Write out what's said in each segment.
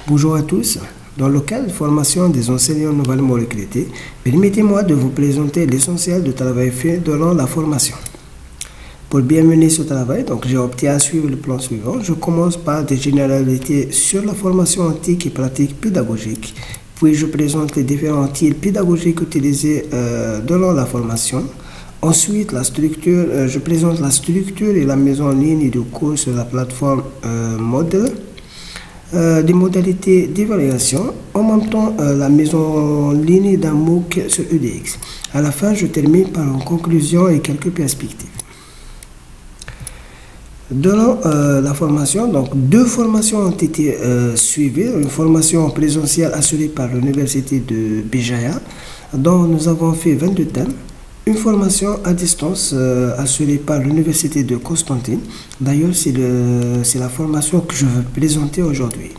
Bonjour à tous. Dans le cadre de formation des enseignants nouvellement recrutés, permettez-moi de vous présenter l'essentiel du travail fait durant la formation. Pour bien mener ce travail, j'ai opté à suivre le plan suivant. Je commence par des généralités sur la formation antique et pratique pédagogique. Puis je présente les différents types pédagogiques utilisés durant la formation. Ensuite, je présente la structure et la mise en ligne du cours sur la plateforme Moodle. Des modalités d'évaluation, en même temps la mise en ligne d'un MOOC sur UDX. À la fin, je termine par une conclusion et quelques perspectives. Durant la formation, deux formations ont été suivies. Une formation présentielle assurée par l'Université de Béjaïa, dont nous avons fait 22 thèmes. Une formation à distance assurée par l'Université de Constantine. D'ailleurs, c'est la formation que je veux présenter aujourd'hui.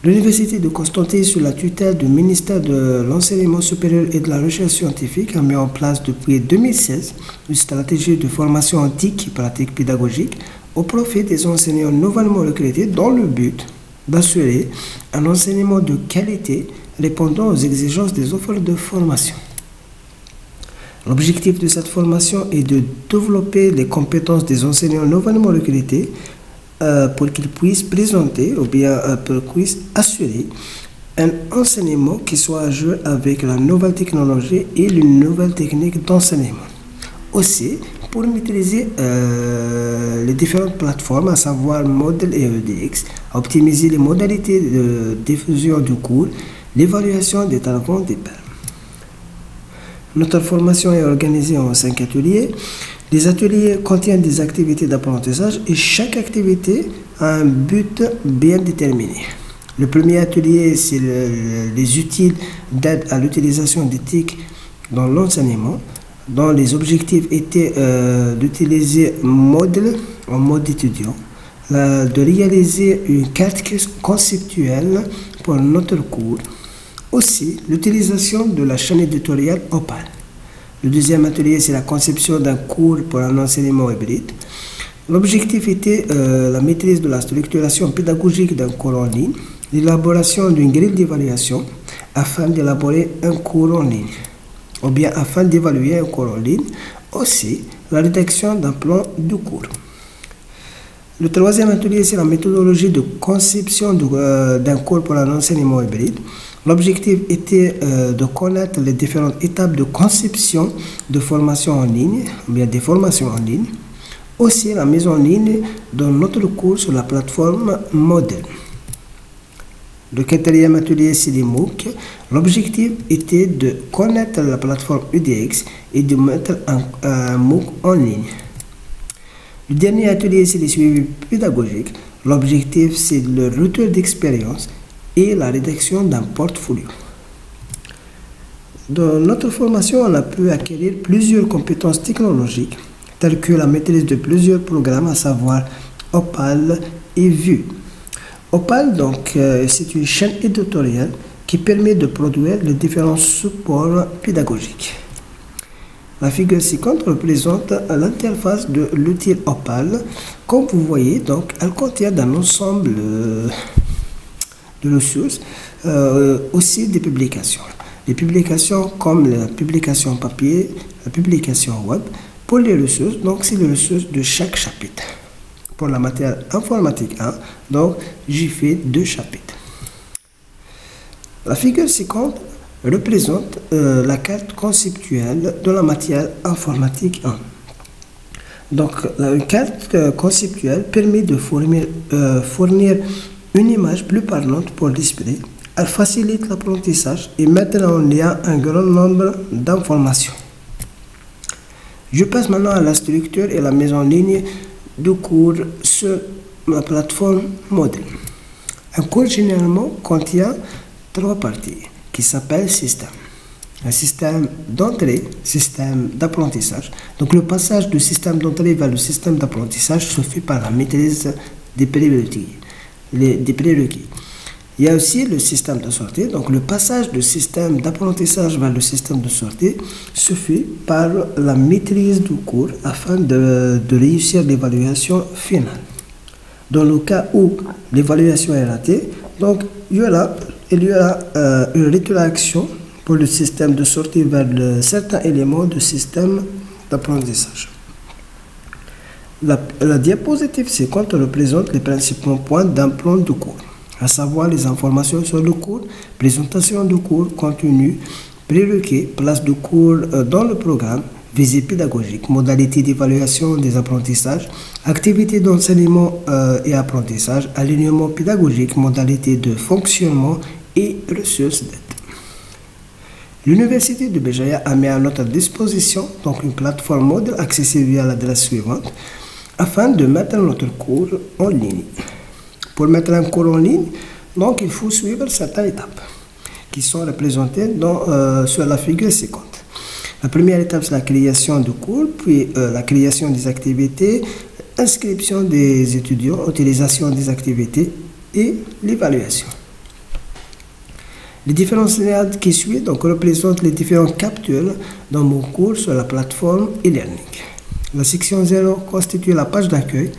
L'Université de Constantine, sous la tutelle du ministère de l'Enseignement supérieur et de la Recherche scientifique, a mis en place depuis 2016 une stratégie de formation antique et pratique pédagogique au profit des enseignants nouvellement recrutés dans le but d'assurer un enseignement de qualité répondant aux exigences des offres de formation. L'objectif de cette formation est de développer les compétences des enseignants nouvellement recrutés pour qu'ils puissent présenter ou bien pour qu'ils puissent assurer un enseignement qui soit à jour avec la nouvelle technologie et les nouvelles techniques d'enseignement. Aussi, pour maîtriser les différentes plateformes, à savoir Moodle et EDX, optimiser les modalités de diffusion du cours, l'évaluation des travaux des pairs. Notre formation est organisée en 5 ateliers. Les ateliers contiennent des activités d'apprentissage et chaque activité a un but bien déterminé. Le premier atelier, c'est les outils d'aide à l'utilisation des TIC dans l'enseignement, dont les objectifs étaient d'utiliser Moodle en mode étudiant, de réaliser une carte conceptuelle pour notre cours. Aussi, l'utilisation de la chaîne éditoriale Opal. Le deuxième atelier, c'est la conception d'un cours pour un enseignement hybride. L'objectif était la maîtrise de la structuration pédagogique d'un cours en ligne, l'élaboration d'une grille d'évaluation afin d'élaborer un cours en ligne, ou bien afin d'évaluer un cours en ligne, aussi la rédaction d'un plan de cours. Le troisième atelier, c'est la méthodologie de conception d'un cours pour un enseignement hybride. L'objectif était de connaître les différentes étapes de conception de formation en ligne, ou bien des formations en ligne. Aussi, la mise en ligne de notre cours sur la plateforme Moodle. Le quatrième atelier, c'est les MOOC. L'objectif était de connaître la plateforme UDX et de mettre un MOOC en ligne. Le dernier atelier, c'est les suivis pédagogiques. L'objectif, c'est le retour d'expérience et la rédaction d'un portfolio. Dans notre formation, on a pu acquérir plusieurs compétences technologiques, telles que la maîtrise de plusieurs programmes, à savoir Opal et Vue. Opal, c'est une chaîne éditoriale qui permet de produire les différents supports pédagogiques. La figure ci-contre représente l'interface de l'outil Opal. Comme vous voyez, elle contient un ensemble de ressources, aussi des publications. Les publications comme la publication papier, la publication web. Pour les ressources, c'est les ressources de chaque chapitre. Pour la matière informatique 1, j'ai fait 2 chapitres. La figure ci-contre représente la carte conceptuelle de la matière informatique 1. Une carte conceptuelle permet de fournir une image plus parlante pour l'esprit. Elle facilite l'apprentissage et met en lien un grand nombre d'informations. Je passe maintenant à la structure et la mise en ligne du cours sur la plateforme Moodle. Un cours généralement contient 3 parties qui s'appellent système. Un système d'entrée, système d'apprentissage. Le passage du système d'entrée vers le système d'apprentissage se fait par la maîtrise des prérequis. Il y a aussi le système de sortie. Le passage du système d'apprentissage vers le système de sortie se fait par la maîtrise du cours afin de réussir l'évaluation finale. Dans le cas où l'évaluation est ratée, donc il y aura une rétroaction pour le système de sortir vers certains éléments du système d'apprentissage. La diapositive suivante représente les principaux points d'un plan de cours, à savoir les informations sur le cours, présentation du cours, contenu, prérequis, place de cours dans le programme, visée pédagogique, modalités d'évaluation des apprentissages, activités d'enseignement et apprentissage, alignement pédagogique, modalités de fonctionnement et ressources d'aide. L'Université de Béjaïa a mis à notre disposition donc une plateforme modèle accessible via l'adresse suivante afin de mettre notre cours en ligne. Pour mettre un cours en ligne, donc il faut suivre certaines étapes qui sont représentées sur la figure ci-contre. La première étape, c'est la création du cours, puis la création des activités, inscription des étudiants, utilisation des activités et l'évaluation. Les différents slides qui suivent donc, représentent les différentes captures dans mon cours sur la plateforme e-learning. La section 0 constitue la page d'accueil,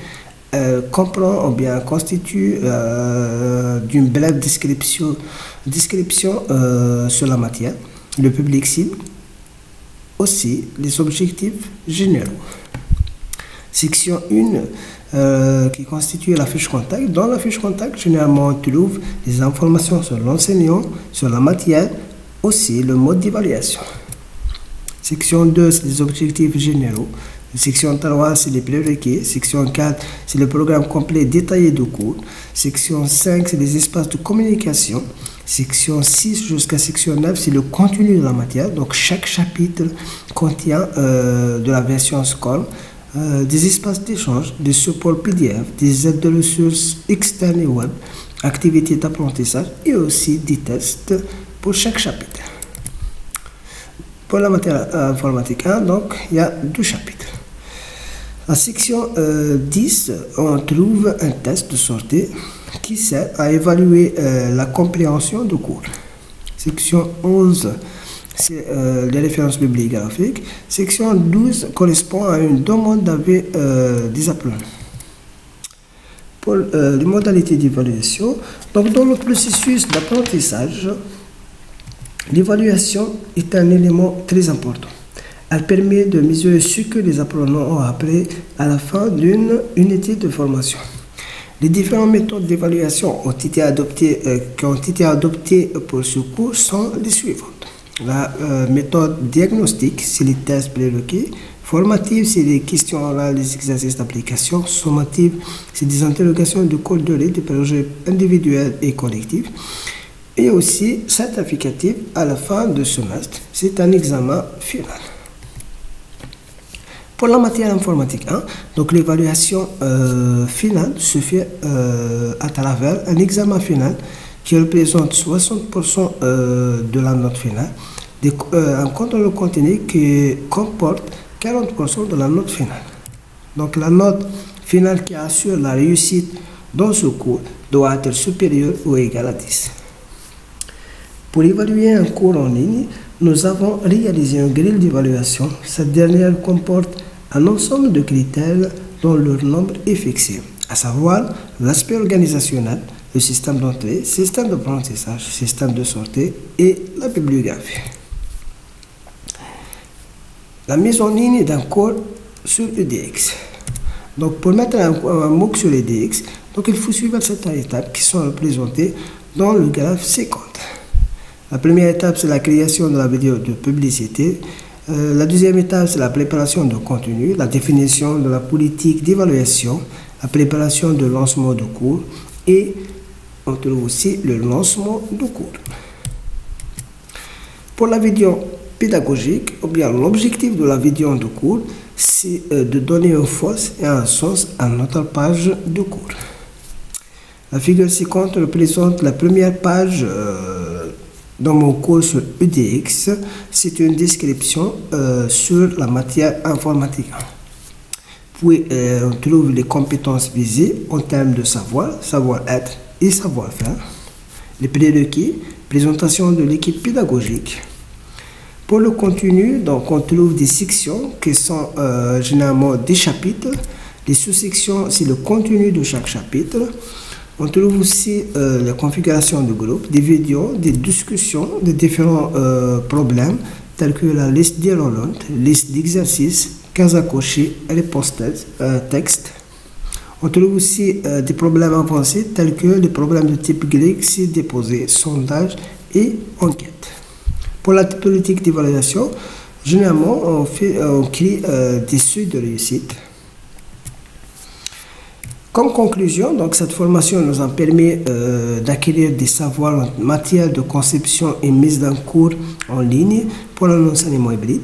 comprend ou bien constitue d'une brève description sur la matière, le public cible, aussi les objectifs généraux. Section 1 qui constitue la fiche contact. Dans la fiche contact, généralement, on trouve des informations sur l'enseignant, sur la matière, aussi le mode d'évaluation. Section 2, c'est les objectifs généraux. Section 3, c'est les prérequis. Section 4, c'est le programme complet détaillé du cours. Section 5, c'est les espaces de communication. Section 6 jusqu'à section 9, c'est le contenu de la matière. Donc, chaque chapitre contient de la version SCORM, des espaces d'échange, des supports PDF, des aides de ressources externes et web, activités d'apprentissage et aussi des tests pour chaque chapitre. Pour la matière informatique 1, donc, il y a 2 chapitres. À section 10, on trouve un test de sortie qui sert à évaluer la compréhension du cours. Section 11, c'est les références bibliographiques. Section 12 correspond à une demande d'avis des apprenants. Pour les modalités d'évaluation, donc dans le processus d'apprentissage, l'évaluation est un élément très important. Elle permet de mesurer ce que les apprenants ont appris à la fin d'une unité de formation. Les différentes méthodes d'évaluation qui ont été adoptées pour ce cours sont les suivantes. La méthode diagnostique, c'est les tests prérequis. Formative, c'est les questions orales, les exercices d'application. Sommative, c'est des interrogations de courte durée, des projets individuels et collectifs. Et aussi certificative à la fin du semestre. C'est un examen final. Pour la matière informatique 1, donc l'évaluation finale se fait à travers un examen final qui représente 60% de la note finale, un contrôle continu qui comporte 40% de la note finale. Donc la note finale qui assure la réussite dans ce cours doit être supérieure ou égale à 10. Pour évaluer un cours en ligne, nous avons réalisé une grille d'évaluation. Cette dernière comporte un ensemble de critères dont leur nombre est fixé, à savoir l'aspect organisationnel, le système d'entrée, système d'apprentissage, système de sortie et la bibliographie. La mise en ligne d'un cours sur EDX. Donc pour mettre un MOOC sur EDX, donc il faut suivre certaines étapes qui sont représentées dans le graphe ci-contre. La première étape, c'est la création de la vidéo de publicité. La deuxième étape, c'est la préparation de contenu, la définition de la politique d'évaluation, la préparation de lancement de cours et on trouve aussi le lancement du cours. Pour la vidéo pédagogique, ou bien l'objectif de la vidéo de cours, c'est de donner une force et un sens à notre page de cours. La figure ci-contre représente la première page dans mon cours sur EDX. C'est une description sur la matière informatique. Puis on trouve les compétences visées en termes de savoir, savoir-être et savoir-faire. Les prérequis, présentation de l'équipe pédagogique. Pour le contenu, donc on trouve des sections qui sont généralement des chapitres Les sous-sections, c'est le contenu de chaque chapitre. On trouve aussi la configuration du groupe, des vidéos, des discussions de différents problèmes tels que la liste d'irrelevant, liste d'exercices, cases à cocher, réponse texte. On trouve aussi des problèmes avancés tels que les problèmes de type grec, si déposé, sondage et enquête. Pour la politique d'évaluation, généralement on crée des seuils de réussite. Comme conclusion, donc cette formation nous a permis d'acquérir des savoirs en matière de conception et mise en cours en ligne pour un enseignement hybride.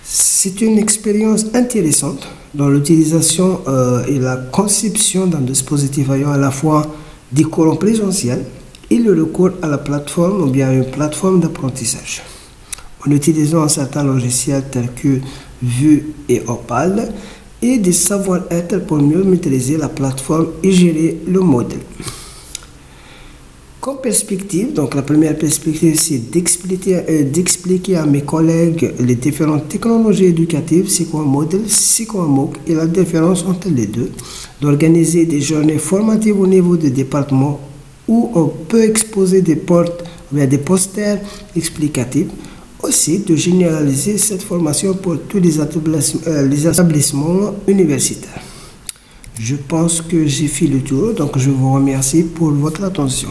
C'est une expérience intéressante dans l'utilisation et la conception d'un dispositif ayant à la fois des cours en présentiel et le recours à la plateforme ou bien une plateforme d'apprentissage. En utilisant certains logiciels tels que Vue et Opal, et des savoir-être pour mieux maîtriser la plateforme et gérer le modèle. Comme perspective, donc la première perspective, c'est d'expliquer à mes collègues les différentes technologies éducatives, c'est quoi un modèle, c'est quoi un MOOC et la différence entre les deux, d'organiser des journées formatives au niveau des départements où on peut exposer des portes ou des posters explicatifs. Aussi de généraliser cette formation pour tous les établissements universitaires. Je pense que j'ai fait le tour, donc je vous remercie pour votre attention.